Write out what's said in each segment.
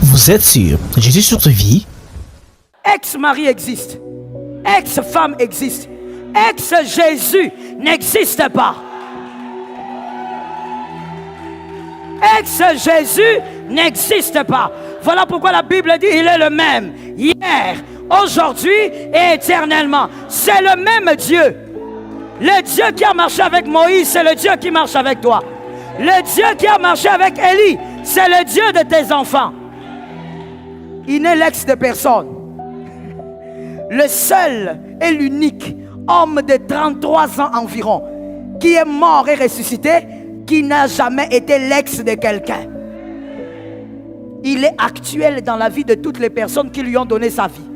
Vous êtes sûr Jésus sur ta vie? Ex-mari existe. Ex-femme existe. Ex-Jésus n'existe pas. Ex-Jésus n'existe pas. Voilà pourquoi la Bible dit il est le même hier, aujourd'hui et éternellement. C'est le même Dieu. Le Dieu qui a marché avec Moïse, c'est le Dieu qui marche avec toi. Le Dieu qui a marché avec Élie, c'est le Dieu de tes enfants. Il n'est l'ex de personne. Le seul et l'unique homme de 33 ans environ qui est mort et ressuscité, qui n'a jamais été l'ex de quelqu'un. Il est actuel dans la vie de toutes les personnes qui lui ont donné sa vie.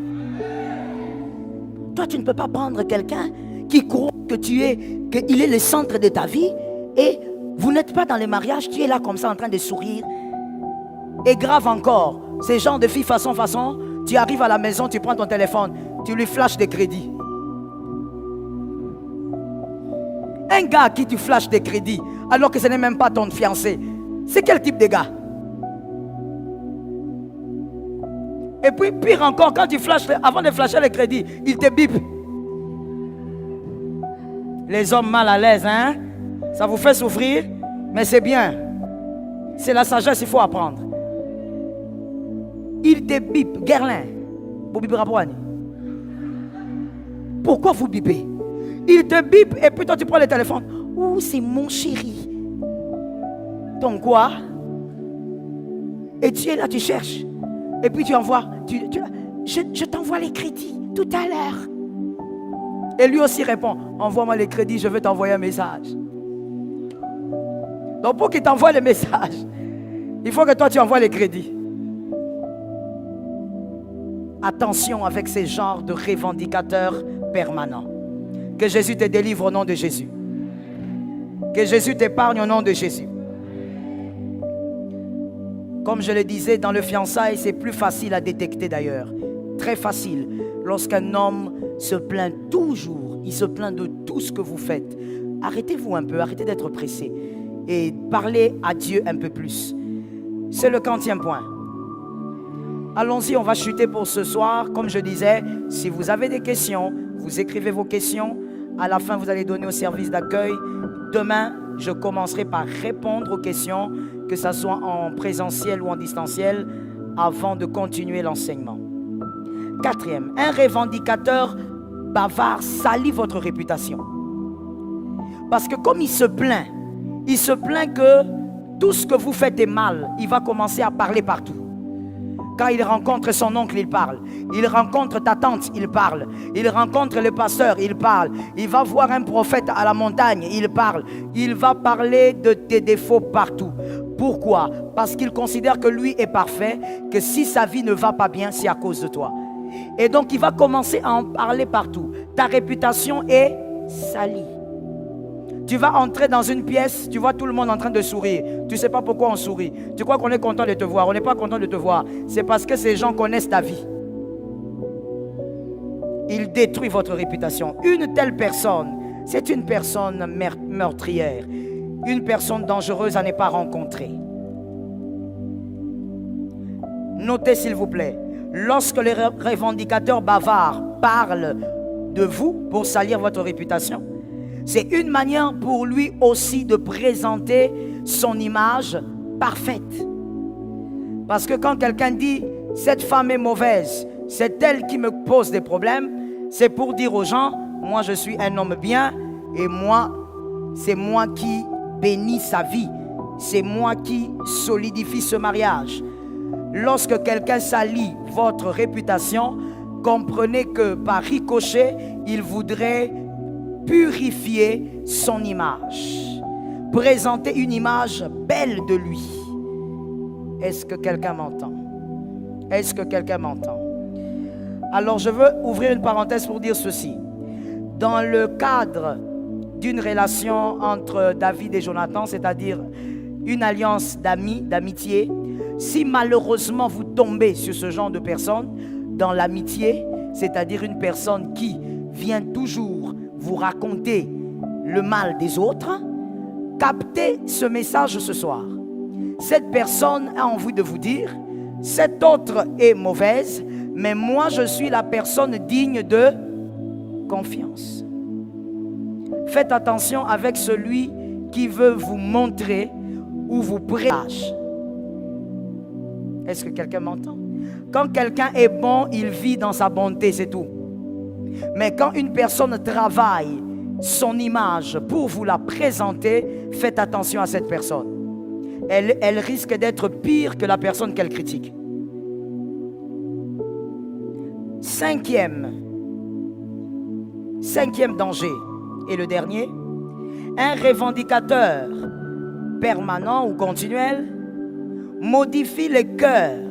Toi, tu ne peux pas prendre quelqu'un qui croit que qu'il est le centre de ta vie et vous n'êtes pas dans les mariages, tu es là comme ça en train de sourire. Et grave encore, ces gens de filles façon, tu arrives à la maison, tu prends ton téléphone, tu lui flashes des crédits. Un gars à qui tu flashes des crédits alors que ce n'est même pas ton fiancé, c'est quel type de gars? Et puis pire encore, quand tu flashes, avant de flasher les crédits, il te bip. Les hommes mal à l'aise, hein? Ça vous fait souffrir, mais c'est bien. C'est la sagesse, il faut apprendre. Il te bip, Guerlain. Pourquoi vous bipez? Il te bip et puis toi tu prends le téléphone. Ouh, c'est mon chéri. Donc quoi? Et tu es là, tu cherches. Et puis tu envoies. Je t'envoie les crédits tout à l'heure. Et lui aussi répond, envoie-moi les crédits, je veux t'envoyer un message. Donc pour qu'il t'envoie le message, il faut que toi tu envoies les crédits. Attention avec ces genres de revendicateurs permanents. Que Jésus te délivre au nom de Jésus. Que Jésus t'épargne au nom de Jésus. Comme je le disais, dans le fiançailles, c'est plus facile à détecter d'ailleurs. Très facile. Lorsqu'un homme se plaint toujours, il se plaint de tout ce que vous faites. Arrêtez-vous un peu, arrêtez d'être pressé. Et parlez à Dieu un peu plus. C'est le 40e point. Allons-y, on va chuter pour ce soir. Comme je disais, si vous avez des questions, vous écrivez vos questions. À la fin, vous allez donner au service d'accueil. Demain, je commencerai par répondre aux questions, que ce soit en présentiel ou en distanciel, avant de continuer l'enseignement. 4e, un revendicateur bavard salit votre réputation. Parce que comme il se plaint que tout ce que vous faites est mal, il va commencer à parler partout. Quand il rencontre son oncle, il parle. Il rencontre ta tante, il parle. Il rencontre le pasteur, il parle. Il va voir un prophète à la montagne, il parle. Il va parler de tes défauts partout. Pourquoi? Parce qu'il considère que lui est parfait, que si sa vie ne va pas bien, c'est à cause de toi. Et donc il va commencer à en parler partout. Ta réputation est salie. Tu vas entrer dans une pièce, tu vois tout le monde en train de sourire. Tu ne sais pas pourquoi on sourit. Tu crois qu'on est content de te voir. On n'est pas content de te voir. C'est parce que ces gens connaissent ta vie. Ils détruisent votre réputation. Une telle personne, c'est une personne meurtrière. Une personne dangereuse à ne pas rencontrer. Notez s'il vous plaît. Lorsque les revendicateurs bavards parlent de vous pour salir votre réputation, c'est une manière pour lui aussi de présenter son image parfaite. Parce que quand quelqu'un dit « cette femme est mauvaise, c'est elle qui me pose des problèmes », c'est pour dire aux gens « moi je suis un homme bien et moi, c'est moi qui bénis sa vie. C'est moi qui solidifie ce mariage. » Lorsque quelqu'un salit votre réputation, comprenez que par ricochet, il voudrait purifier son image, présenter une image belle de lui. Est-ce que quelqu'un m'entend? Est-ce que quelqu'un m'entend? Alors je veux ouvrir une parenthèse pour dire ceci. Dans le cadre d'une relation entre David et Jonathan, c'est-à-dire une alliance d'amis, d'amitié, si malheureusement vous tombez sur ce genre de personne, dans l'amitié, c'est-à-dire une personne qui vient toujours vous raconter le mal des autres, captez ce message ce soir. Cette personne a envie de vous dire, Cette autre est mauvaise, mais moi je suis la personne digne de confiance. Faites attention avec celui qui veut vous montrer ou vous prêche. Est-ce que quelqu'un m'entend? Quand quelqu'un est bon, il vit dans sa bonté, c'est tout. Mais quand une personne travaille son image pour vous la présenter, faites attention à cette personne. Elle risque d'être pire que la personne qu'elle critique. Cinquième danger, et le dernier, un revendicateur permanent ou continuel modifie les cœurs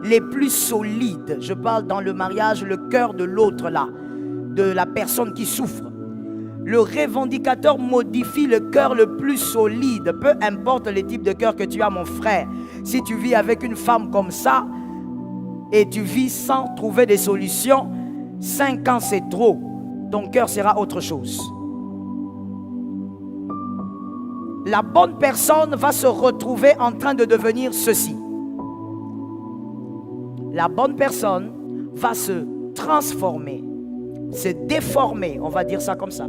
les plus solides. Je parle dans le mariage, le cœur de l'autre là, de la personne qui souffre. Le revendicateur modifie le cœur le plus solide. Peu importe le type de cœur que tu as, mon frère. Si tu vis avec une femme comme ça et tu vis sans trouver des solutions, 5 ans c'est trop. Ton cœur sera autre chose. La bonne personne va se retrouver en train de devenir ceci. La bonne personne va se transformer, se déformer, on va dire ça comme ça,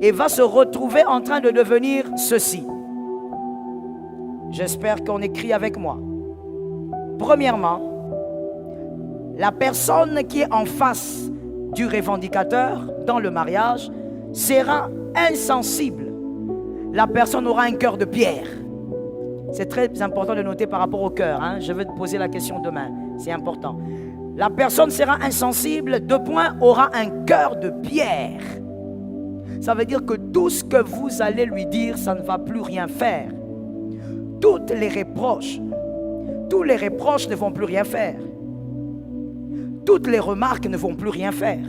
et va se retrouver en train de devenir ceci. J'espère qu'on écrit avec moi. Premièrement, la personne qui est en face du revendicateur dans le mariage sera insensible. La personne aura un cœur de pierre. C'est très important de noter par rapport au cœur. Je vais te poser la question demain. C'est important. La personne sera insensible, aura un cœur de pierre. Ça veut dire que tout ce que vous allez lui dire, ça ne va plus rien faire. Tous les reproches ne vont plus rien faire. Toutes les remarques ne vont plus rien faire.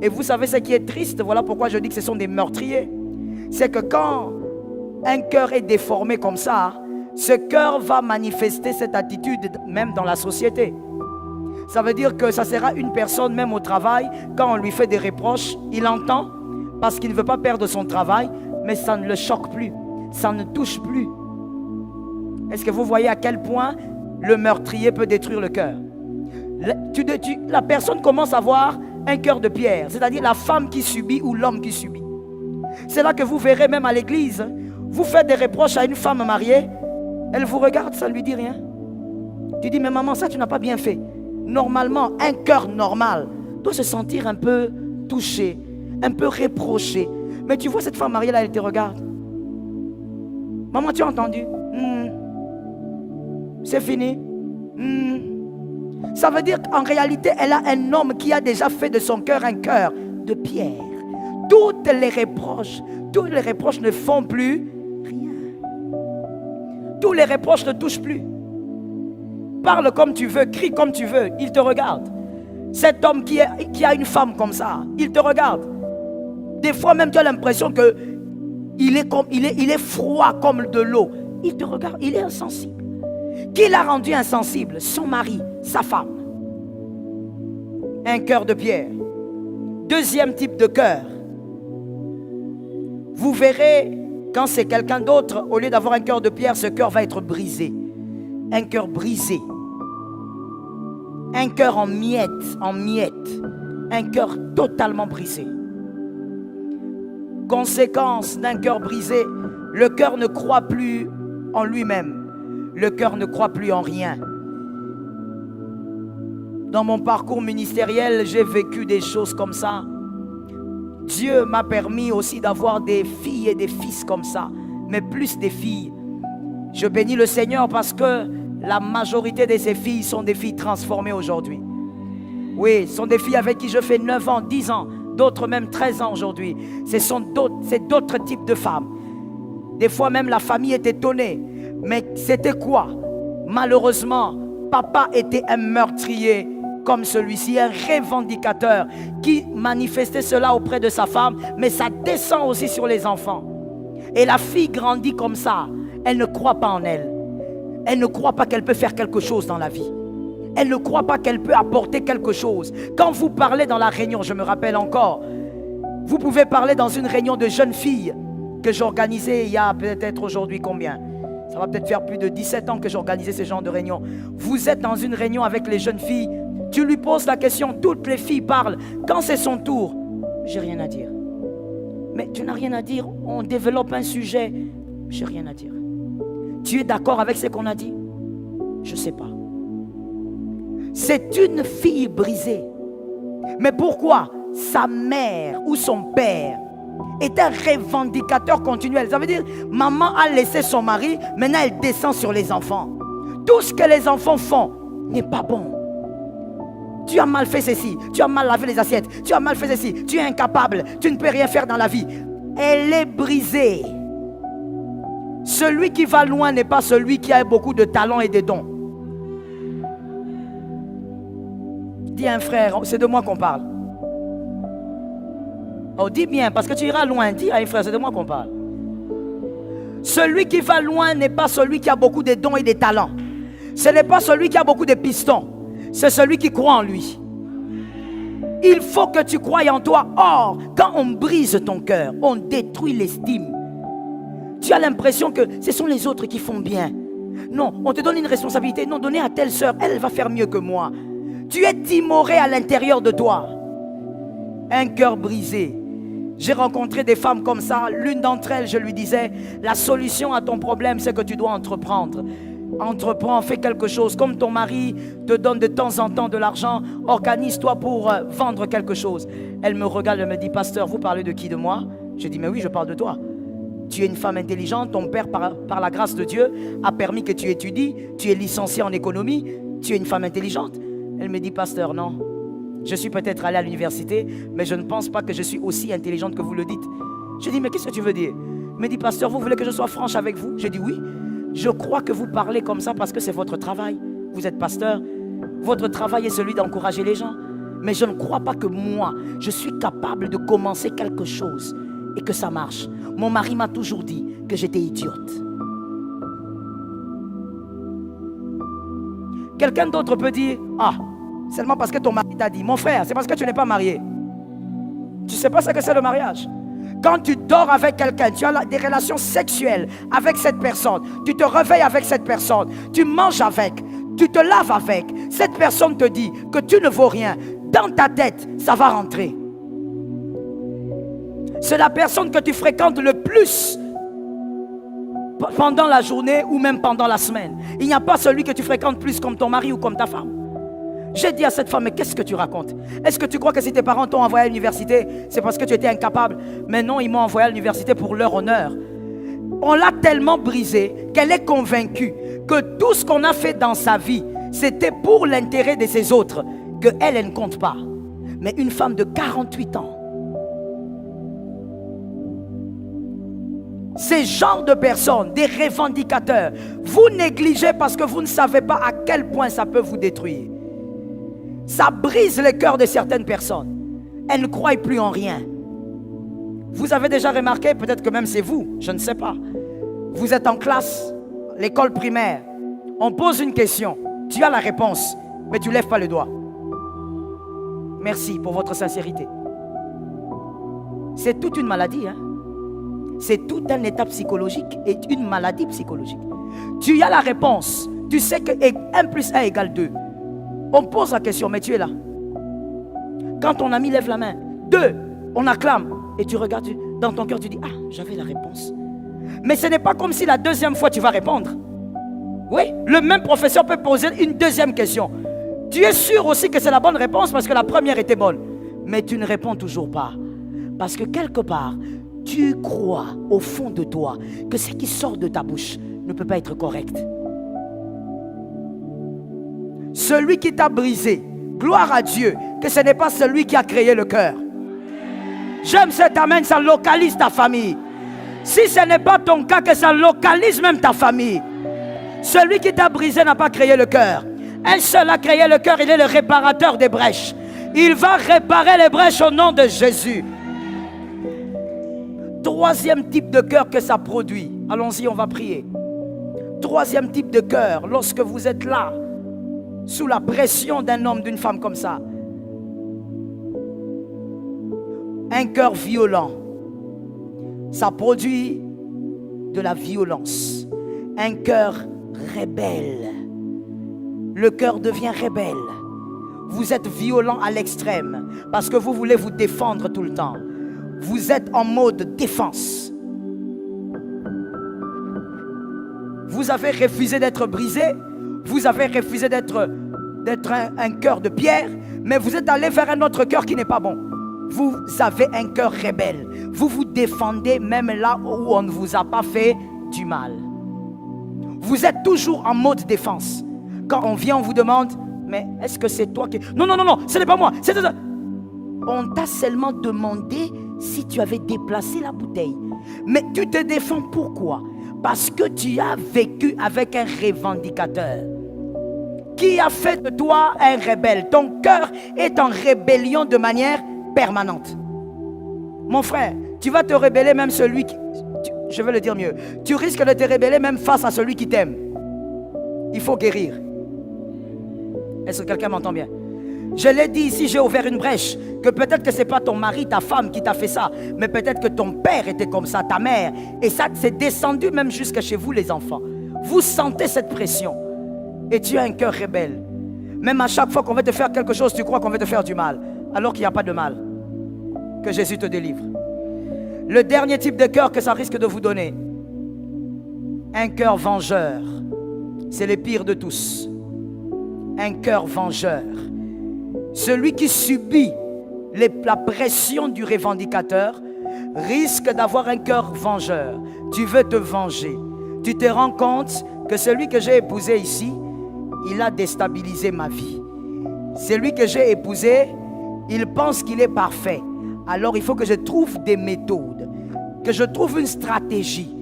Et vous savez ce qui est triste, voilà pourquoi je dis que ce sont des meurtriers. C'est que quand un cœur est déformé comme ça, ce cœur va manifester cette attitude même dans la société. Ça veut dire que ça sera une personne, même au travail, quand on lui fait des reproches, il entend parce qu'il ne veut pas perdre son travail, mais ça ne le choque plus, ça ne touche plus. Est-ce que vous voyez à quel point le meurtrier peut détruire le cœur? La personne commence à avoir un cœur de pierre, c'est-à-dire la femme qui subit ou l'homme qui subit. C'est là que vous verrez même à l'église, vous faites des reproches à une femme mariée, elle vous regarde, ça ne lui dit rien. Tu dis, mais maman, ça tu n'as pas bien fait. Normalement, un cœur normal doit se sentir un peu touché, un peu reproché. Mais tu vois cette femme mariée là, elle te regarde. Maman, tu as entendu? C'est fini. Ça veut dire qu'en réalité, elle a un homme qui a déjà fait de son cœur un cœur de pierre. Tous les reproches ne font plus rien. Tous les reproches ne touchent plus. Parle comme tu veux, crie comme tu veux, il te regarde. Cet homme qui a une femme comme ça, il te regarde. Des fois même tu as l'impression que il est froid comme de l'eau. Il te regarde, il est insensible. Qui l'a rendu insensible? Son mari, sa femme. Un cœur de pierre. Deuxième type de cœur. Vous verrez, quand c'est quelqu'un d'autre, au lieu d'avoir un cœur de pierre, ce cœur va être brisé. Un cœur brisé. Un cœur en miettes. Un cœur totalement brisé. Conséquence d'un cœur brisé, le cœur ne croit plus en lui-même. Le cœur ne croit plus en rien. Dans mon parcours ministériel, j'ai vécu des choses comme ça. Dieu m'a permis aussi d'avoir des filles et des fils comme ça, mais plus des filles. Je bénis le Seigneur parce que la majorité de ces filles sont des filles transformées aujourd'hui. Oui, ce sont des filles avec qui je fais 9 ans, 10 ans, d'autres même 13 ans aujourd'hui. C'est d'autres types de femmes. Des fois même la famille est étonnée. Mais c'était quoi? Malheureusement, papa était un meurtrier comme celui-ci, un revendicateur qui manifestait cela auprès de sa femme, mais ça descend aussi sur les enfants. Et la fille grandit comme ça. Elle ne croit pas en elle. Elle ne croit pas qu'elle peut faire quelque chose dans la vie. Elle ne croit pas qu'elle peut apporter quelque chose. Quand vous parlez dans la réunion, je me rappelle encore, vous pouvez parler dans une réunion de jeunes filles que j'organisais il y a peut-être aujourd'hui combien? Ça va peut-être faire plus de 17 ans que j'organisais ce genre de réunion. Vous êtes dans une réunion avec les jeunes filles. Tu lui poses la question, toutes les filles parlent. Quand c'est son tour, j'ai rien à dire. Mais tu n'as rien à dire. On développe un sujet. J'ai rien à dire. Tu es d'accord avec ce qu'on a dit? Je ne sais pas. C'est une fille brisée. Mais pourquoi? Sa mère ou son père est un revendicateur continuel. Ça veut dire, maman a laissé son mari, maintenant elle descend sur les enfants. Tout ce que les enfants font n'est pas bon. Tu as mal fait ceci, tu as mal lavé les assiettes, tu as mal fait ceci, tu es incapable, tu ne peux rien faire dans la vie. Elle est brisée. Celui qui va loin n'est pas celui qui a beaucoup de talents et de dons. Dis à un frère, c'est de moi qu'on parle. Oh, dis bien, parce que tu iras loin. Dis à un frère, c'est de moi qu'on parle. Celui qui va loin n'est pas celui qui a beaucoup de dons et de talents. Ce n'est pas celui qui a beaucoup de pistons. C'est celui qui croit en lui. Il faut que tu croies en toi. Or, quand on brise ton cœur, on détruit l'estime. Tu as l'impression que ce sont les autres qui font bien. Non, on te donne une responsabilité. Non, donnez à telle sœur, elle va faire mieux que moi. Tu es timoré à l'intérieur de toi. Un cœur brisé. J'ai rencontré des femmes comme ça. L'une d'entre elles, je lui disais, la solution à ton problème, c'est que tu dois entreprendre. Entreprends, fais quelque chose. Comme ton mari te donne de temps en temps de l'argent, organise-toi pour vendre quelque chose. Elle me regarde et me dit, pasteur, vous parlez de qui? De moi? Je dis, mais oui, je parle de toi. Tu es une femme intelligente, ton père, par la grâce de Dieu, a permis que tu étudies, tu es licenciée en économie, tu es une femme intelligente. Elle me dit, pasteur, non. Je suis peut-être allée à l'université, mais je ne pense pas que je suis aussi intelligente que vous le dites. Je dis, mais qu'est-ce que tu veux dire? Elle me dit, pasteur, vous voulez que je sois franche avec vous? Je dis, oui. Je crois que vous parlez comme ça parce que c'est votre travail. Vous êtes pasteur. Votre travail est celui d'encourager les gens. Mais je ne crois pas que moi, je suis capable de commencer quelque chose et que ça marche. Mon mari m'a toujours dit que j'étais idiote. Quelqu'un d'autre peut dire, ah, seulement parce que ton mari t'a dit. Mon frère, c'est parce que tu n'es pas marié. Tu ne sais pas ce que c'est le mariage. Quand tu dors avec quelqu'un, tu as des relations sexuelles avec cette personne, tu te réveilles avec cette personne, tu manges avec, tu te laves avec, cette personne te dit que tu ne vaux rien. Dans ta tête, ça va rentrer. C'est la personne que tu fréquentes le plus pendant la journée ou même pendant la semaine. Il n'y a pas celui que tu fréquentes plus comme ton mari ou comme ta femme. J'ai dit à cette femme, mais qu'est-ce que tu racontes? Est-ce que tu crois que si tes parents t'ont envoyé à l'université, c'est parce que tu étais incapable? Mais non, ils m'ont envoyé à l'université pour leur honneur. On l'a tellement brisée qu'elle est convaincue que tout ce qu'on a fait dans sa vie, c'était pour l'intérêt de ses autres, qu'elle, elle ne compte pas. Mais une femme de 48 ans, ces genres de personnes, des revendicateurs, vous négligez parce que vous ne savez pas à quel point ça peut vous détruire. Ça brise le cœur de certaines personnes. Elles ne croient plus en rien. Vous avez déjà remarqué, peut-être que même c'est vous, je ne sais pas. Vous êtes en classe, l'école primaire. On pose une question, tu as la réponse, mais tu ne lèves pas le doigt. Merci pour votre sincérité. C'est toute une maladie, hein? C'est tout un état psychologique et une maladie psychologique. Tu as la réponse, tu sais que 1 plus 1 égale 2. On pose la question, mais tu es là. Quand ton ami lève la main, 2, on acclame. Et tu regardes, dans ton cœur, tu dis, ah, j'avais la réponse. Mais ce n'est pas comme si la deuxième fois tu vas répondre. Oui, le même professeur peut poser une deuxième question. Tu es sûr aussi que c'est la bonne réponse parce que la première était bonne. Mais tu ne réponds toujours pas. Parce que quelque part, tu crois au fond de toi que ce qui sort de ta bouche ne peut pas être correct. Celui qui t'a brisé, gloire à Dieu, que ce n'est pas celui qui a créé le cœur. J'aime cet amen, ça localise ta famille. Si ce n'est pas ton cas, que ça localise même ta famille. Celui qui t'a brisé n'a pas créé le cœur. Un seul a créé le cœur, il est le réparateur des brèches. Il va réparer les brèches au nom de Jésus. Troisième type de cœur que ça produit. Allons-y, on va prier. Troisième type de cœur, lorsque vous êtes là, sous la pression d'un homme, d'une femme comme ça. Un cœur violent. Ça produit de la violence. un cœur rebelle. Le cœur devient rebelle. Vous êtes violent à l'extrême parce que vous voulez vous défendre tout le temps. Vous êtes en mode défense. Vous avez refusé d'être brisé. Vous avez refusé d'être un cœur de pierre. Mais vous êtes allé vers un autre cœur qui n'est pas bon. Vous avez un cœur rebelle. Vous vous défendez même là où on ne vous a pas fait du mal. Vous êtes toujours en mode défense. Quand on vient, on vous demande, mais est-ce que c'est toi qui... Non, non, non, non, ce n'est pas moi. On t'a seulement demandé si tu avais déplacé la bouteille. Mais tu te défends pourquoi? Parce que tu as vécu avec un revendicateur. Qui a fait de toi un rebelle? Ton cœur est en rébellion de manière permanente. Mon frère, tu vas te rebeller même celui qui... Je vais le dire mieux. Tu risques de te rebeller même face à celui qui t'aime. Il faut guérir. Est-ce que quelqu'un m'entend bien? Je l'ai dit ici, j'ai ouvert une brèche. Que peut-être que ce n'est pas ton mari, ta femme qui t'a fait ça. Mais peut-être que ton père était comme ça, ta mère. Et ça s'est descendu même jusqu'à chez vous les enfants. Vous sentez cette pression. Et tu as un cœur rebelle. Même à chaque fois qu'on veut te faire quelque chose, tu crois qu'on veut te faire du mal. Alors qu'il n'y a pas de mal. Que Jésus te délivre. Le dernier type de cœur que ça risque de vous donner. Un cœur vengeur. C'est le pire de tous. Un cœur vengeur. Celui qui subit la pression du revendicateur risque d'avoir un cœur vengeur. Tu veux te venger. Tu te rends compte que celui que j'ai épousé ici, il a déstabilisé ma vie. Celui que j'ai épousé, il pense qu'il est parfait. Alors il faut que je trouve des méthodes, que je trouve une stratégie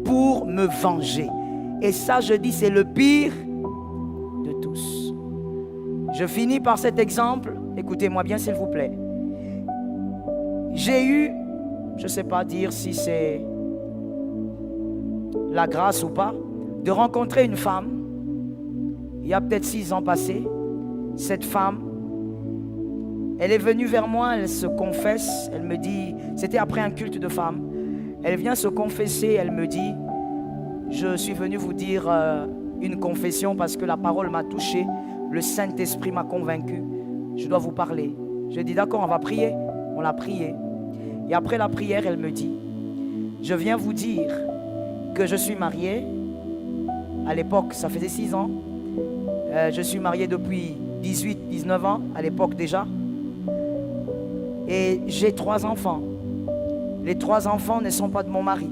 pour me venger. Et ça, je dis, c'est le pire de tous. Je finis par cet exemple. Écoutez-moi bien, s'il vous plaît. J'ai eu, je ne sais pas dire si c'est la grâce ou pas, de rencontrer une femme, il y a peut-être 6 ans passés. Cette femme, elle est venue vers moi, elle se confesse, elle me dit, c'était après un culte de femmes, elle vient se confesser, elle me dit, je suis venu vous dire une confession parce que la parole m'a touché, le Saint-Esprit m'a convaincu, je dois vous parler. Je dis d'accord, on va prier. On l'a prié. Et après la prière, elle me dit, je viens vous dire que je suis mariée. À l'époque, ça faisait 6 ans. Je suis mariée depuis 18-19 ans, à l'époque déjà. Et j'ai 3 enfants. Les 3 enfants ne sont pas de mon mari.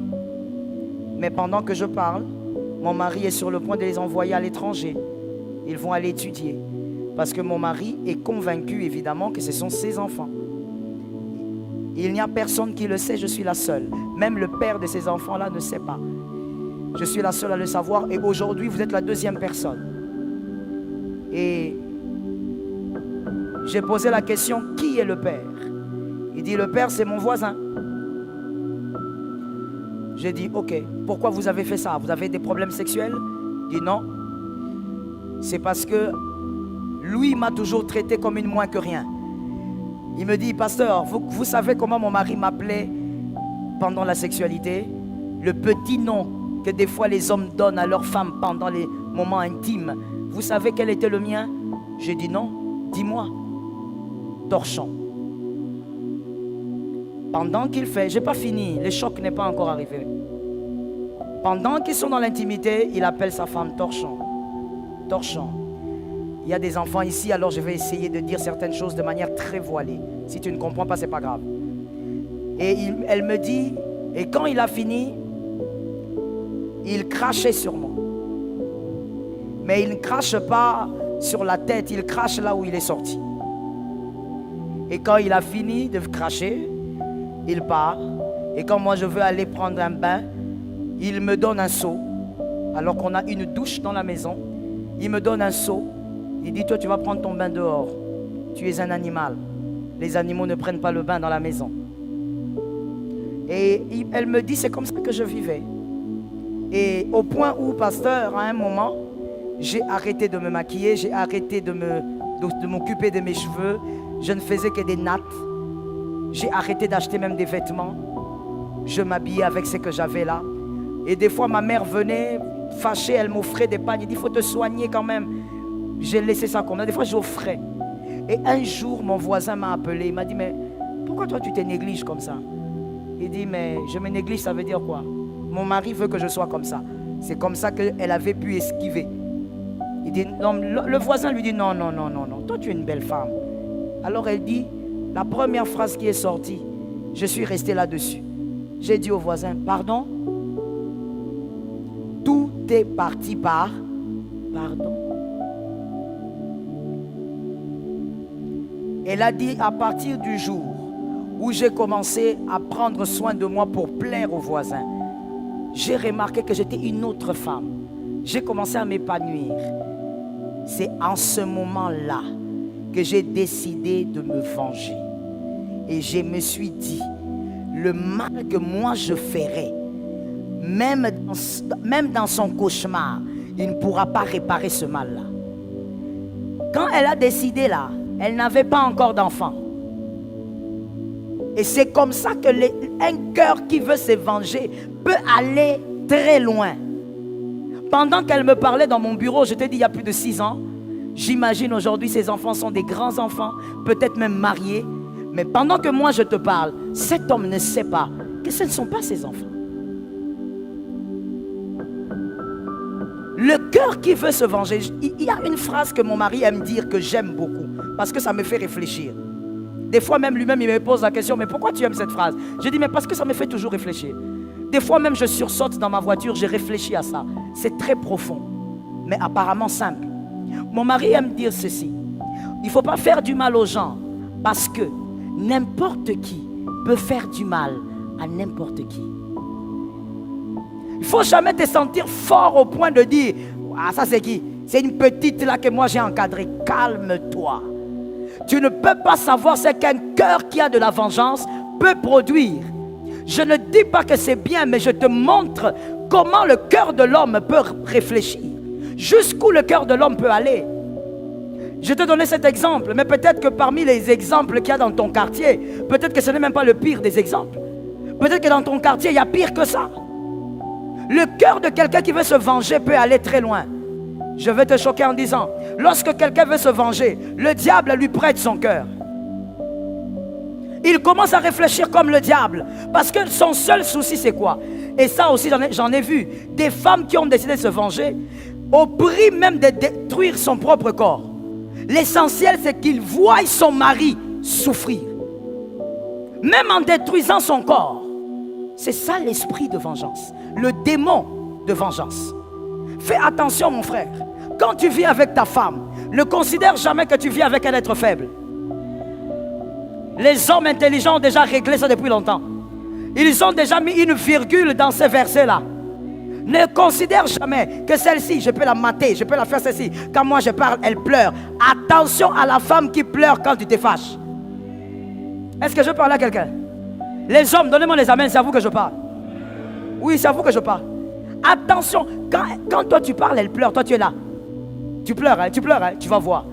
Mais pendant que je parle, mon mari est sur le point de les envoyer à l'étranger. Ils vont aller étudier. Parce que mon mari est convaincu, évidemment, que ce sont ses enfants. Il n'y a personne qui le sait, je suis la seule. Même le père de ces enfants-là ne sait pas. Je suis la seule à le savoir. Et aujourd'hui, vous êtes la 2e personne. Et j'ai posé la question, qui est le père? Il dit, le père, c'est mon voisin. J'ai dit, ok, pourquoi vous avez fait ça? Vous avez des problèmes sexuels? Il dit, non. C'est parce que lui m'a toujours traité comme une moins que rien. Il me dit, pasteur, vous savez comment mon mari m'appelait pendant la sexualité? Le petit nom que des fois les hommes donnent à leurs femmes pendant les moments intimes. Vous savez quel était le mien? J'ai dit non, dis-moi. Torchon. Pendant qu'il fait, j'ai pas fini, le choc n'est pas encore arrivé. Pendant qu'ils sont dans l'intimité, il appelle sa femme torchon. Torchon. Il y a des enfants ici, alors je vais essayer de dire certaines choses de manière très voilée. Si tu ne comprends pas, c'est pas grave. Et elle me dit, et quand il a fini, il crachait sur moi. Mais il ne crache pas sur la tête, il crache là où il est sorti. Et quand il a fini de cracher, il part. Et quand moi je veux aller prendre un bain, il me donne un seau. Alors qu'on a une douche dans la maison, il me donne un seau. Il dit, toi tu vas prendre ton bain dehors. Tu es un animal. Les animaux ne prennent pas le bain dans la maison. Et elle me dit, c'est comme ça que je vivais. Et au point où, pasteur, à un moment, j'ai arrêté de me maquiller, j'ai arrêté de m'occuper de mes cheveux. Je ne faisais que des nattes. J'ai arrêté d'acheter même des vêtements. Je m'habillais avec ce que j'avais là. Et des fois, ma mère venait, fâchée, elle m'offrait des pagnes. Il dit, il faut te soigner quand même. J'ai laissé ça comme ça. Des fois, j'offrais. Et un jour, mon voisin m'a appelé. Il m'a dit, mais pourquoi toi, tu te négliges comme ça? Il dit, mais je me néglige, ça veut dire quoi? Mon mari veut que je sois comme ça. C'est comme ça qu'elle avait pu esquiver. Il dit, non, le voisin lui dit, non, non, non, non, non. Toi, tu es une belle femme. Alors elle dit, la première phrase qui est sortie, je suis resté là-dessus. J'ai dit au voisin, pardon? Tout est parti par pardon. Elle a dit, à partir du jour où j'ai commencé à prendre soin de moi pour plaire aux voisins, j'ai remarqué que j'étais une autre femme. J'ai commencé à m'épanouir. C'est en ce moment-là que j'ai décidé de me venger. Et je me suis dit, le mal que moi je ferais, même dans son cauchemar, il ne pourra pas réparer ce mal-là. Quand elle a décidé là, elle n'avait pas encore d'enfant. Et c'est comme ça que un cœur qui veut se venger peut aller très loin. Pendant qu'elle me parlait dans mon bureau, je t'ai dit il y a plus de 6 ans, j'imagine aujourd'hui ces enfants sont des grands enfants, peut-être même mariés. Mais pendant que moi je te parle, cet homme ne sait pas que ce ne sont pas ses enfants. Le cœur qui veut se venger, il y a une phrase que mon mari aime dire que j'aime beaucoup, parce que ça me fait réfléchir. Des fois même lui-même il me pose la question, mais pourquoi tu aimes cette phrase? Je dis, mais parce que ça me fait toujours réfléchir. Des fois même je sursaute dans ma voiture, j'ai réfléchi à ça. C'est très profond, mais apparemment simple. Mon mari aime dire ceci, il ne faut pas faire du mal aux gens, parce que n'importe qui peut faire du mal à n'importe qui. Il ne faut jamais te sentir fort au point de dire, ah ça c'est qui? C'est une petite là que moi j'ai encadrée. Calme-toi. Tu ne peux pas savoir ce qu'un cœur qui a de la vengeance peut produire. Je ne dis pas que c'est bien, mais je te montre comment le cœur de l'homme peut réfléchir. Jusqu'où le cœur de l'homme peut aller. Je te donnais cet exemple, mais peut-être que parmi les exemples qu'il y a dans ton quartier, peut-être que ce n'est même pas le pire des exemples. Peut-être que dans ton quartier, il y a pire que ça. Le cœur de quelqu'un qui veut se venger peut aller très loin. Je vais te choquer en disant, lorsque quelqu'un veut se venger, le diable lui prête son cœur. Il commence à réfléchir comme le diable, parce que son seul souci c'est quoi? Et ça aussi j'en ai vu, des femmes qui ont décidé de se venger, au prix même de détruire son propre corps. L'essentiel c'est qu'il voie son mari souffrir. Même en détruisant son corps. C'est ça l'esprit de vengeance. Le démon de vengeance. Fais attention mon frère. Quand tu vis avec ta femme, ne considère jamais que tu vis avec un être faible. Les hommes intelligents ont déjà réglé ça depuis longtemps. Ils ont déjà mis une virgule dans ces versets-là. Ne considère jamais que celle-ci, je peux la mater, je peux la faire celle-ci. Quand moi je parle, elle pleure. Attention à la femme qui pleure quand tu te fâches. Est-ce que je parle à quelqu'un? Les hommes, donnez-moi les amens, c'est à vous que je parle. Oui, c'est à vous que je parle. Attention, quand toi tu parles, elle pleure, toi tu es là. Tu pleures, hein, tu vas voir.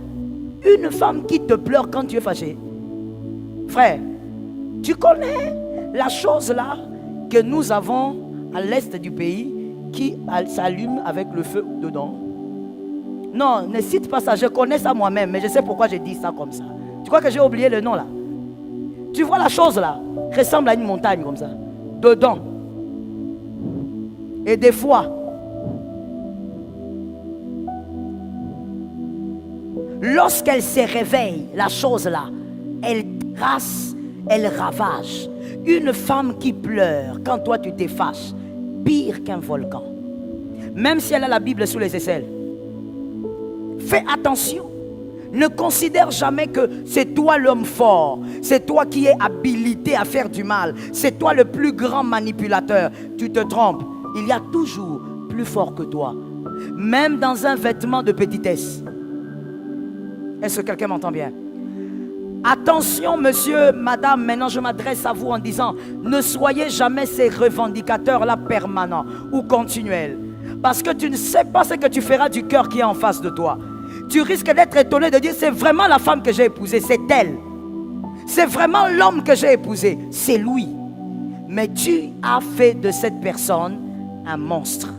Une femme qui te pleure quand tu es fâché. Frère, tu connais la chose là que nous avons à l'est du pays qui s'allume avec le feu dedans? Non, ne cite pas ça, je connais ça moi-même, mais je sais pourquoi j'ai dit ça comme ça. Tu crois que j'ai oublié le nom là? Tu vois la chose là, ressemble à une montagne comme ça, dedans. Et des fois, lorsqu'elle se réveille, la chose là, elle trace, elle ravage. Une femme qui pleure quand toi tu te fâches, pire qu'un volcan. Même si elle a la Bible sous les aisselles. Fais attention. Ne considère jamais que c'est toi l'homme fort. C'est toi qui es habilité à faire du mal. C'est toi le plus grand manipulateur. Tu te trompes. Il y a toujours plus fort que toi. Même dans un vêtement de petitesse. Est-ce que quelqu'un m'entend bien? Attention monsieur, madame, maintenant je m'adresse à vous en disant, ne soyez jamais ces revendicateurs-là permanents ou continuels. Parce que tu ne sais pas ce que tu feras du cœur qui est en face de toi. Tu risques d'être étonné de dire, c'est vraiment la femme que j'ai épousée, c'est elle. C'est vraiment l'homme que j'ai épousé, c'est lui. Mais tu as fait de cette personne un monstre.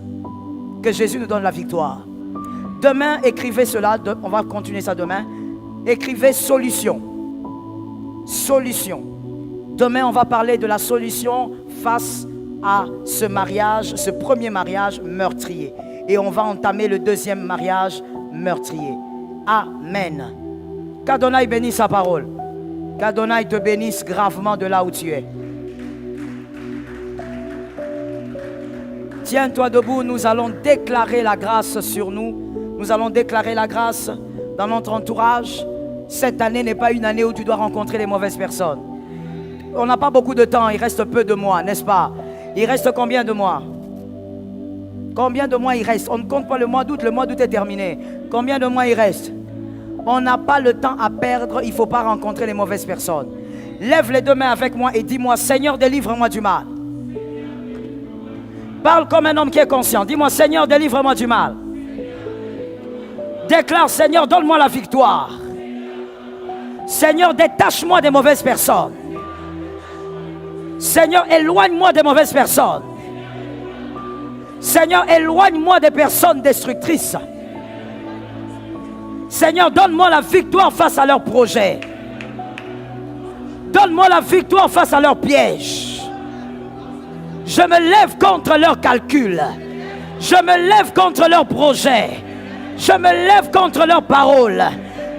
que Jésus nous donne la victoire. Demain, écrivez cela. On va continuer ça demain. Écrivez solution. Solution. Demain, on va parler de la solution face à ce mariage, ce premier mariage meurtrier. Et on va entamer le deuxième mariage meurtrier. Amen. Qu'Adonai bénisse sa parole. Qu'Adonai te bénisse gravement de là où tu es. Tiens-toi debout, nous allons déclarer la grâce sur nous. Nous allons déclarer la grâce dans notre entourage. Cette année n'est pas une année où tu dois rencontrer les mauvaises personnes. On n'a pas beaucoup de temps, il reste peu de mois, n'est-ce pas? Il reste combien de mois? Combien de mois il reste? On ne compte pas le mois d'août est terminé. Combien de mois il reste? On n'a pas le temps à perdre, il ne faut pas rencontrer les mauvaises personnes. Lève les deux mains avec moi et dis-moi, Seigneur, délivre-moi du mal. Parle comme un homme qui est conscient. Dis-moi, Seigneur, délivre-moi du mal. Déclare, Seigneur, donne-moi la victoire. Seigneur, détache-moi des mauvaises personnes. Seigneur, éloigne-moi des mauvaises personnes. Seigneur, éloigne-moi des personnes destructrices. Seigneur, donne-moi la victoire face à leurs projets. Donne-moi la victoire face à leurs pièges. Je me lève contre leurs calculs. Je me lève contre leurs projets. Je me lève contre leurs paroles.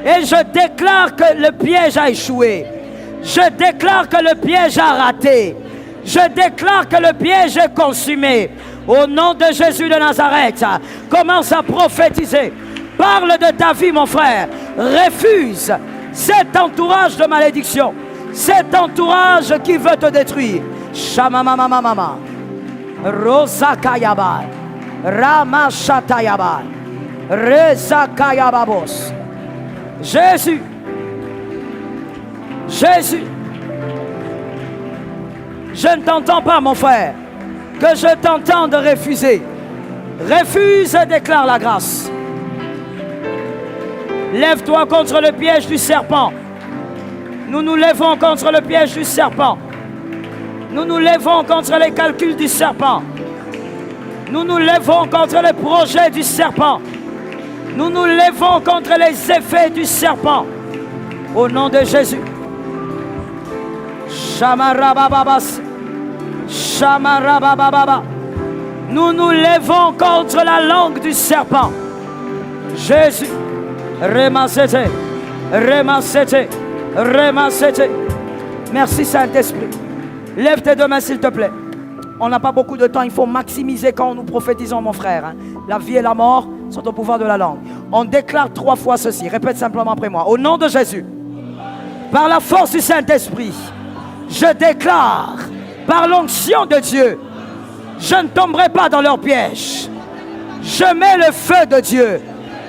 Et je déclare que le piège a échoué. Je déclare que le piège a raté. Je déclare que le piège est consumé. Au nom de Jésus de Nazareth, commence à prophétiser. Parle de ta vie, mon frère. Refuse cet entourage de malédiction. Cet entourage qui veut te détruire. Shamamamamama. Rosakayaba. Ramashatayaba. Rezakayababos. Jésus. Jésus. Je ne t'entends pas, mon frère. Que je t'entends de refuser. Refuse et déclare la grâce. Lève-toi contre le piège du serpent. Nous nous levons contre le piège du serpent. Nous nous levons contre les calculs du serpent. Nous nous levons contre les projets du serpent. Nous nous levons contre les effets du serpent. Au nom de Jésus. Shamarabababas. Shamarabababa. Nous nous levons contre la langue du serpent. Jésus. Remassete. Remassete. Remassete. Merci Saint-Esprit. Lève tes deux mains s'il te plaît. On n'a pas beaucoup de temps, il faut maximiser quand nous prophétisons, mon frère. La vie et la mort sont au pouvoir de la langue. On déclare 3 fois ceci. Répète simplement après moi. Au nom de Jésus, par la force du Saint-Esprit, je déclare, par l'onction de Dieu, je ne tomberai pas dans leur piège. Je mets le feu de Dieu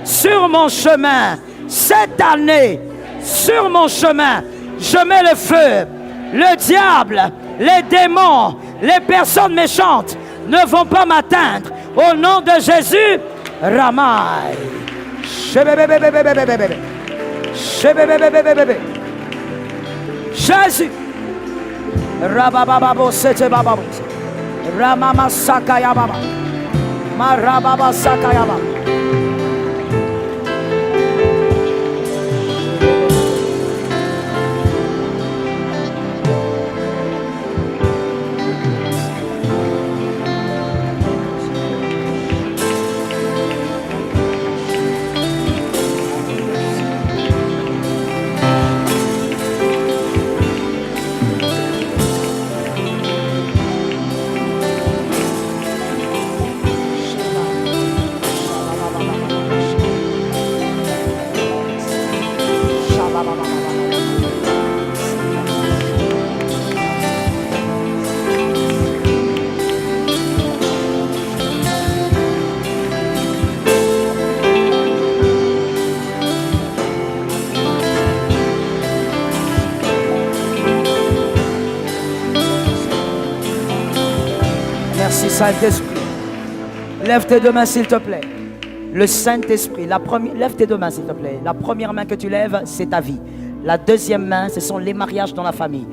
sur mon chemin. Cette année, sur mon chemin, je mets le feu. Le diable, les démons, les personnes méchantes ne vont pas m'atteindre. Au nom de Jésus, Ramaï. Jésus. Rabababo sete bababo. Ramama sakaya baba. Marababa sakaya baba. Merci Saint-Esprit. Lève tes deux mains s'il te plaît. Le Saint-Esprit, lève tes deux mains s'il te plaît. La première main que tu lèves, c'est ta vie. La deuxième main, ce sont les mariages dans la famille.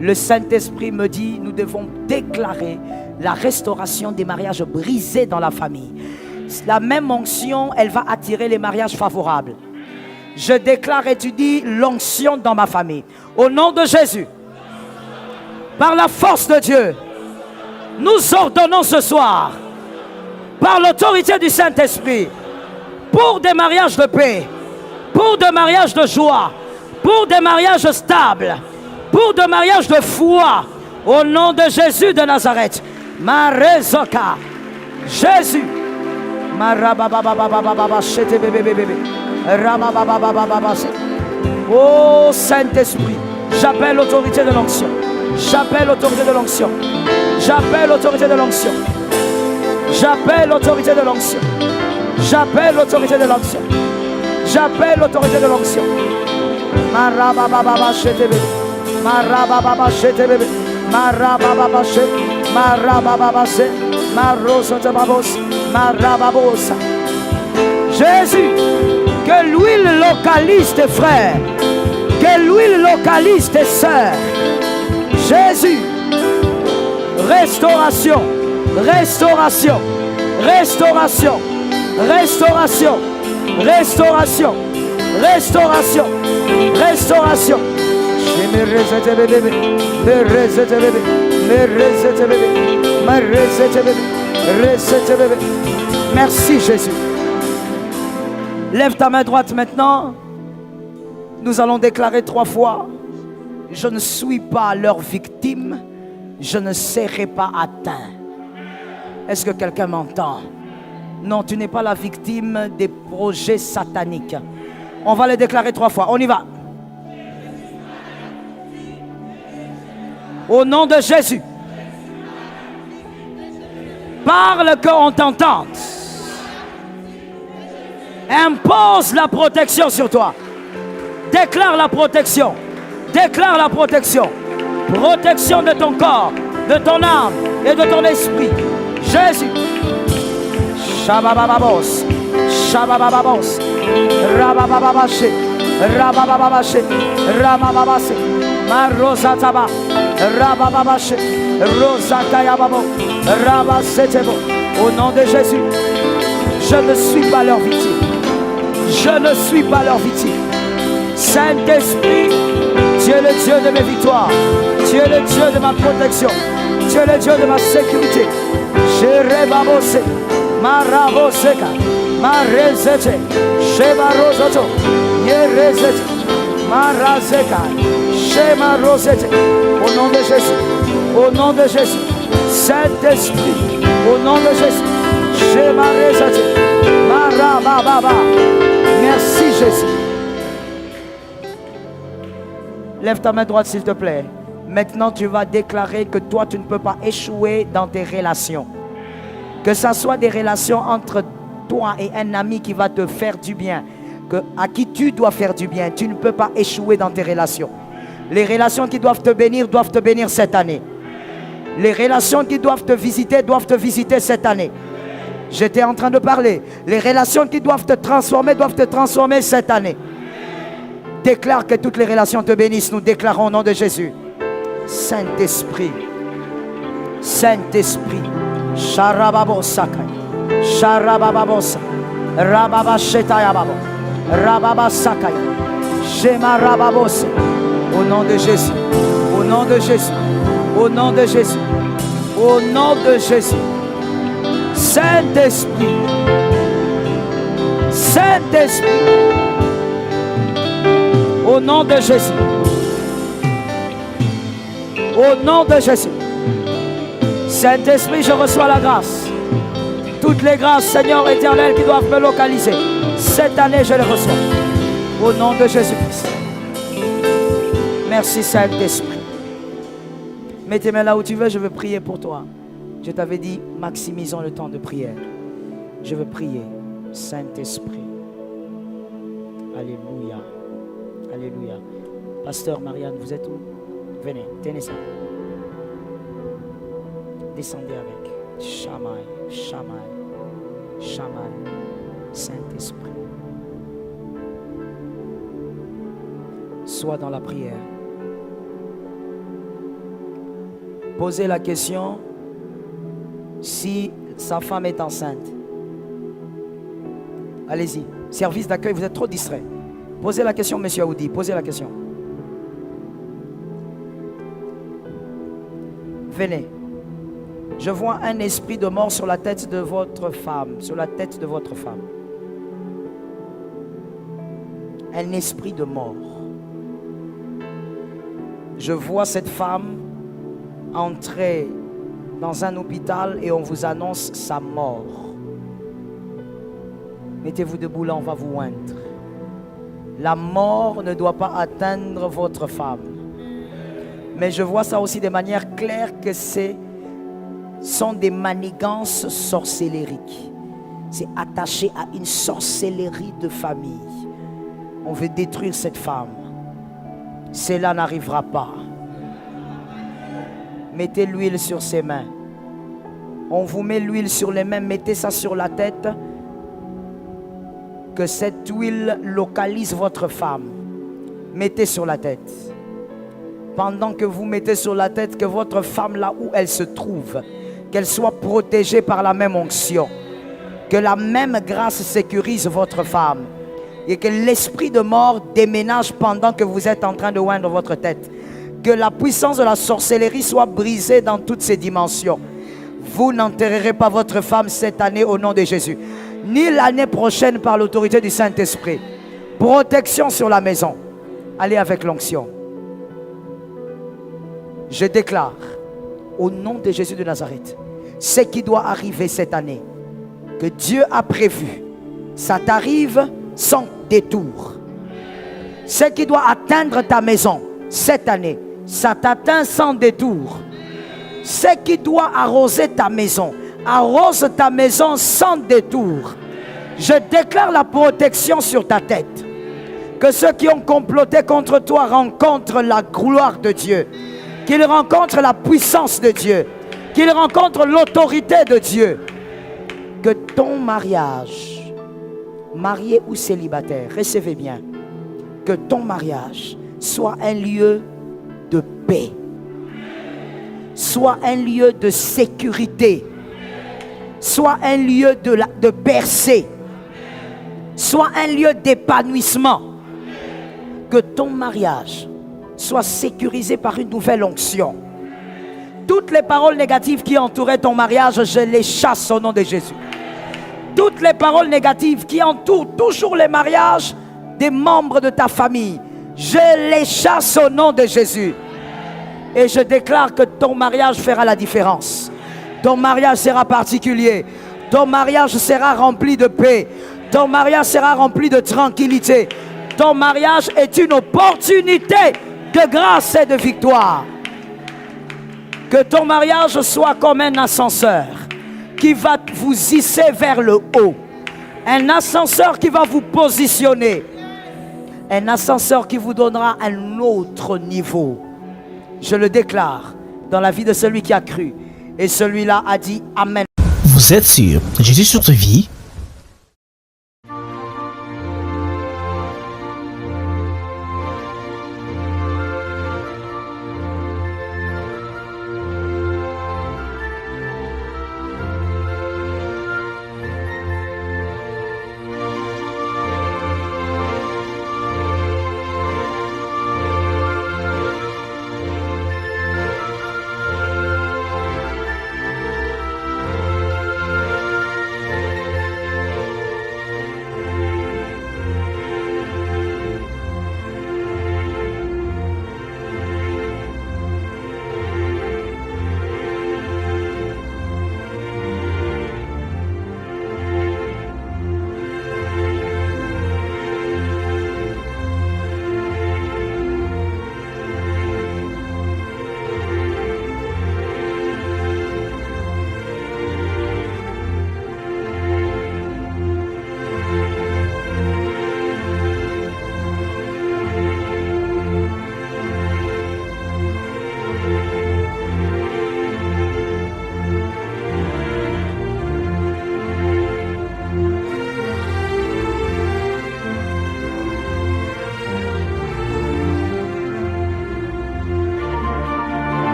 Le Saint-Esprit me dit, nous devons déclarer la restauration des mariages brisés dans la famille. La même onction, elle va attirer les mariages favorables. Je déclare et tu dis l'onction dans ma famille. Au nom de Jésus, par la force de Dieu, nous ordonnons ce soir, par l'autorité du Saint-Esprit, pour des mariages de paix, pour des mariages de joie, pour des mariages stables, pour des mariages de foi, au nom de Jésus de Nazareth. Marezoka, Jésus. Oh Saint-Esprit, j'appelle l'autorité de l'onction. J'appelle l'autorité de l'onction. J'appelle l'autorité de l'onction. J'appelle l'autorité de l'onction. J'appelle l'autorité de l'onction. J'appelle l'autorité de l'onction. Marababa chetebe. Marababa chetebe. Marababa chetebe. Marababa chetebe. Marosotababos. Marababosa. Jésus, que l'huile localise tes frères. Que l'huile localise tes sœurs. Jésus, restauration, restauration, restauration, restauration, restauration, restauration, restauration. Merci Jésus. Lève ta main droite maintenant. Nous allons déclarer 3 fois. Je ne suis pas leur victime. Je ne serai pas atteint. Est-ce que quelqu'un m'entend? Non, tu n'es pas la victime des projets sataniques. On va les déclarer 3 fois. On y va. Au nom de Jésus. Parle qu'on t'entende. Impose la protection sur toi. Déclare la protection. Déclare la protection. Protection de ton corps, de ton âme et de ton esprit. Jésus. Shababababos. Shababababos. Rababababaché. Rababababaché. Rababababaché. Marosataba. Rabababaché. Rosakayababo. Rabasetebo. Au nom de Jésus, je ne suis pas leur victime. Je ne suis pas leur victime. Saint-Esprit, tu es le Dieu de mes victoires. Tu es le Dieu de ma protection. Tu es le Dieu de ma sécurité. Jérebabose, Maraboseka, Marezete, Shebarozoto, Yerezete, Marazeka, Shemarosete. Au nom de Jésus, au nom de Jésus, Saint-Esprit, au nom de Jésus, Shemarezete, Marabababa. Merci Jésus. Lève ta main droite s'il te plaît. Maintenant tu vas déclarer que toi tu ne peux pas échouer dans tes relations. Que ce soit des relations entre toi et un ami qui va te faire du bien, à qui tu dois faire du bien. Tu ne peux pas échouer dans tes relations. Les relations qui doivent te bénir cette année. Les relations qui doivent te visiter cette année. J'étais en train de parler. Les relations qui doivent te transformer cette année. Déclare que toutes les relations te bénissent. Nous déclarons au nom de Jésus. Saint-Esprit. Saint-Esprit. Sharababosaka. Sharabababosa. Rababashetayababo. Rababasakaya. Shemarababose. Au nom de Jésus. Au nom de Jésus. Au nom de Jésus. Au nom de Jésus. Saint-Esprit. Saint-Esprit. Au nom de Jésus. Au nom de Jésus. Saint-Esprit, je reçois la grâce. Toutes les grâces, Seigneur éternel, qui doivent me localiser. Cette année, je les reçois. Au nom de Jésus-Christ. Merci Saint-Esprit. Mets tes mains là où tu veux, je veux prier pour toi. Je t'avais dit, maximisons le temps de prière. Je veux prier. Saint-Esprit. Alléluia. Alléluia. Pasteur Marianne, vous êtes où? Venez, tenez ça. Descendez avec. Shamaï, Shamaï, Shamaï. Saint-Esprit. Sois dans la prière. Posez la question si sa femme est enceinte. Allez-y. Service d'accueil, vous êtes trop distrait. Posez la question, monsieur Aoudi. Posez la question. Venez. Je vois un esprit de mort sur la tête de votre femme. Sur la tête de votre femme. Un esprit de mort. Je vois cette femme entrer dans un hôpital et on vous annonce sa mort. Mettez-vous debout là, on va vous oindre. La mort ne doit pas atteindre votre femme. Mais je vois ça aussi de manière claire que sont des manigances sorcellériques. C'est attaché à une sorcellerie de famille. On veut détruire cette femme. Cela n'arrivera pas. Mettez l'huile sur ses mains. On vous met l'huile sur les mains, mettez ça sur la tête. Que cette huile localise votre femme. Mettez sur la tête. Pendant que vous mettez sur la tête, que votre femme, là où elle se trouve, qu'elle soit protégée par la même onction. Que la même grâce sécurise votre femme. Et que l'esprit de mort déménage pendant que vous êtes en train de oindre votre tête. Que la puissance de la sorcellerie soit brisée dans toutes ses dimensions. Vous n'enterrerez pas votre femme cette année au nom de Jésus. Ni l'année prochaine par l'autorité du Saint-Esprit. Protection sur la maison. Allez avec l'onction. Je déclare au nom de Jésus de Nazareth, ce qui doit arriver cette année, que Dieu a prévu, ça t'arrive sans détour. Ce qui doit atteindre ta maison cette année, ça t'atteint sans détour. Ce qui doit arroser ta maison, arrose ta maison sans détour. Je déclare la protection sur ta tête. Que ceux qui ont comploté contre toi rencontrent la gloire de Dieu. Qu'ils rencontrent la puissance de Dieu. Qu'ils rencontrent l'autorité de Dieu. Que ton mariage, marié ou célibataire, recevez bien, que ton mariage soit un lieu de paix, soit un lieu de sécurité, soit un lieu de percée, soit un lieu d'épanouissement. Que ton mariage soit sécurisé par une nouvelle onction. Toutes les paroles négatives qui entouraient ton mariage, je les chasse au nom de Jésus. Toutes les paroles négatives qui entourent toujours les mariages des membres de ta famille, je les chasse au nom de Jésus. Et je déclare que ton mariage fera la différence. Ton mariage sera particulier. Ton mariage sera rempli de paix. Ton mariage sera rempli de tranquillité. Ton mariage est une opportunité de grâce et de victoire. Que ton mariage soit comme un ascenseur qui va vous hisser vers le haut. Un ascenseur qui va vous positionner. Un ascenseur qui vous donnera un autre niveau. Je le déclare dans la vie de celui qui a cru. Et celui-là a dit Amen. Vous êtes sur Jésus sur ta vie?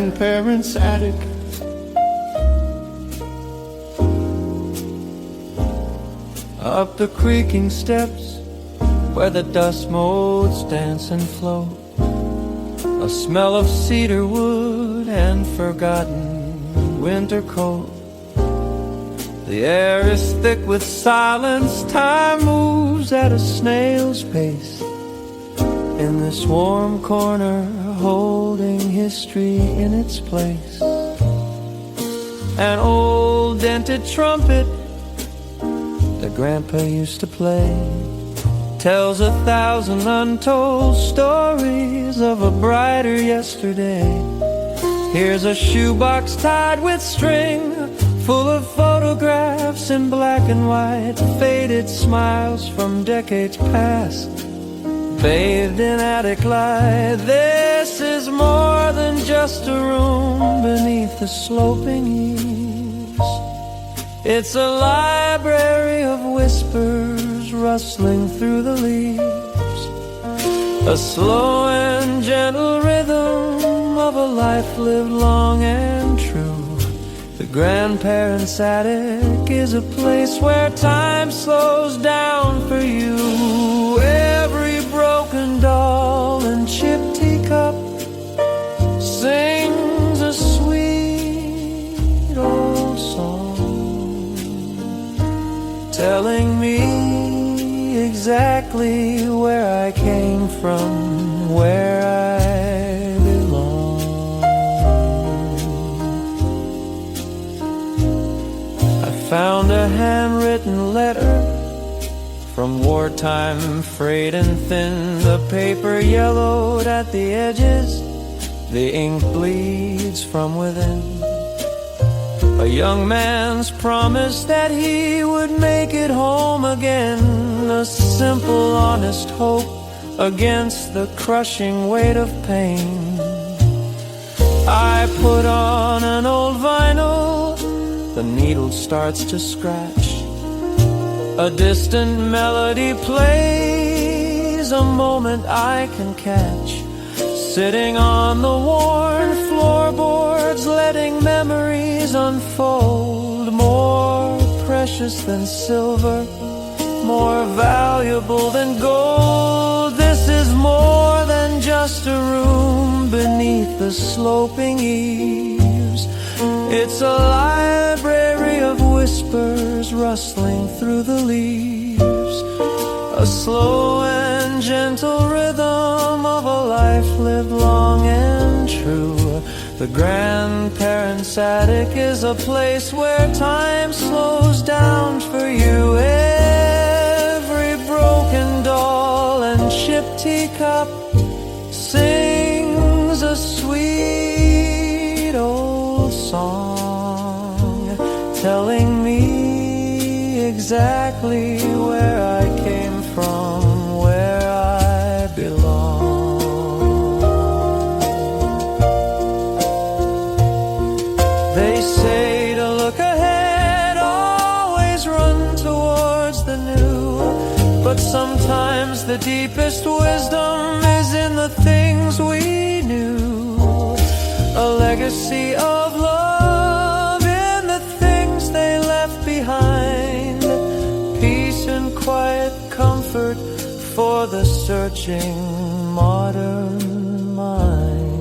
grandparents' attic. Up the creaking steps where the dust motes dance and float, a smell of cedar wood and forgotten winter coat. The air is thick with silence, time moves at a snail's pace. In this warm corner, holding history in its place. An old dented trumpet that Grandpa used to play tells 1,000 untold stories of a brighter yesterday. Here's a shoebox tied with string, full of photographs in black and white, faded smiles from decades past, bathed in attic light. This is more than just a room beneath the sloping eaves. It's a library of whispers rustling through the leaves, a slow and gentle rhythm of a life lived long and true. The grandparents' attic is a place where time slows down for you. Every broken doll and chipped teacup sings a sweet old song, telling me exactly where I came from, where I belong. I found a handwritten letter from wartime, frayed and thin, the paper yellowed at the edges, the ink bleeds from within. A young man's promise that he would make it home again, a simple, honest hope against the crushing weight of pain. I put on an old vinyl, the needle starts to scratch. A distant melody plays, a moment I can catch. Sitting on the worn floorboards, letting memories unfold. More precious than silver, more valuable than gold. This is more than just a room beneath the sloping eaves. It's a library of whispers rustling through the leaves, a slow and gentle rhythm of a life lived long and true. The grandparents' attic is a place where time slows down for you. Every broken doll and chipped teacup sings a sweet old song, telling me exactly where I came from, where I belong. They say to look ahead, always run towards the new, but sometimes the deepest wisdom is in the things we knew. A legacy of love in the things they left behind, peace and quiet comfort for the searching modern mind.